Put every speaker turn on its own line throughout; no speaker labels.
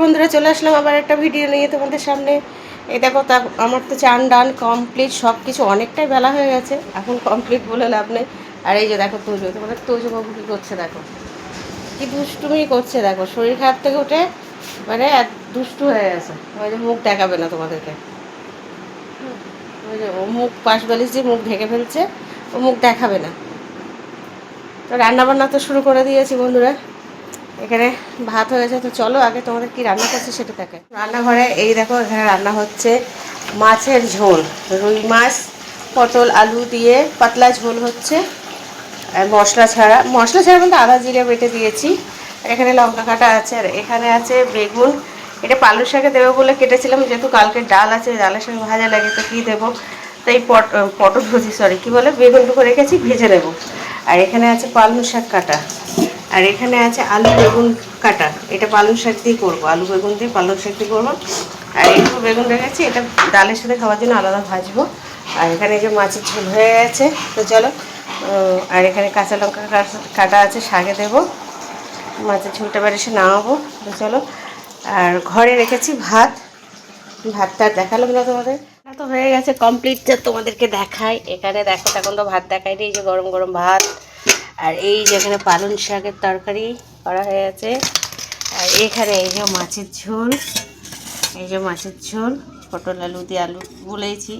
বন্ধুরা চলে আসলাম আবার একটা ভিডিও নিয়ে তোমাদের সামনে। এই দেখো তা আমার তো চান ডান কমপ্লিট, সব কিছু অনেকটাই বেলা হয়ে গেছে, এখন কমপ্লিট বলে লাভ নেই। আর এই যে দেখো তোজো, তোমাদের তোজো বাবু কী করছে দেখো, কি দুষ্টুমি করছে দেখো, শরীর খারাপ থেকে উঠে মানে এক দুষ্টু হয়ে গেছে। ওই যে মুখ দেখাবে না তোমাদেরকে, ওই যে ও মুখ পাশ বালিশ দিয়ে মুখ ঢেকে ফেলছে, ও মুখ দেখাবে না। তো রান্নাবান্না তো শুরু করে দিয়েছি বন্ধুরা, এখানে ভাত হয়ে গেছে। তো চলো আগে তোমাদের কি রান্না করছে সেটা দেখে। রান্নাঘরে এই দেখো, এখানে রান্না হচ্ছে মাছের ঝোল, রুই মাছ পটল আলু দিয়ে পাতলা ঝোল হচ্ছে। আর মশলা ছাড়া বলতে আদা জিরে বেটে দিয়েছি। আর এখানে লঙ্কা কাটা আছে, আর এখানে আছে বেগুন। এটা পালং শাকে দেবো বলে কেটেছিলাম, যেহেতু কালকে ডাল আছে, ডালের সঙ্গে ভাজা লাগে, তো কী দেবো, তো এই পটল ভাজি কী বলে বেগুনটুকু রেখেছি, ভেজে নেবো। আর এখানে আছে পালং শাক কাটা, আর এখানে আছে আলু বেগুন কাটা। এটা পালং শাক দিয়ে করবো, আলু বেগুন দিয়ে পালং শাক দিয়ে করবো। আর এইটুকু বেগুন রেখেছি, এটা ডালের সাথে খাওয়ার জন্য আলাদা ভাজবো। আর এখানে যে মাছের ঝোল হয়ে গেছে, তো চলো। আর এখানে কাঁচা লঙ্কা কাটা আছে, শাকে দেবো, মাছের ঝোলটা বের এসে নামাবো। তো চলো। আর ঘরে রেখেছি ভাতটা দেখালাম না তোমাদের, তো হয়ে গেছে কমপ্লিট, তোমাদেরকে দেখাই। এখানে দেখো, এখন তো ভাত দেখাইনি, এই যে গরম গরম ভাত। আর এই যে এখানে পালং শাকের তরকারি করা হয়ে গেছে। আর এখানে এই যে মাছের ঝোল, পটল আলু দিয়ে, আলু বলেইছি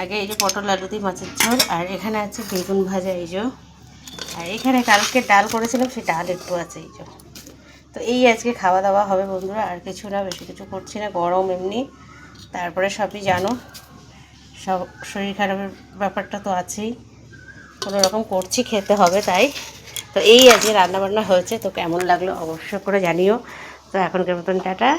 আগে, এই যে পটল আলু দিয়ে মাছের ঝোল। আর এখানে আছে বেগুন ভাজা, এই যে। আর এখানে কালকে ডাল করেছিলাম, সেই ডাল একটু আছে, এই যে। তো এই আজকে খাওয়া দাওয়া হবে বন্ধুরা, আর কিছু না, বেশি কিছু করছি না, গরম এমনি। তারপরে সবই জানো, সব শরীর খারাপের ব্যাপারটা তো আছেই, কোনো রকম করছি, খেতে হবে তাই। তো এই আজকে রান্নাবান্না হয়েছে, তো কেমন লাগলো অবশ্যই করে জানিও। তো এখনকার মতন টাটা।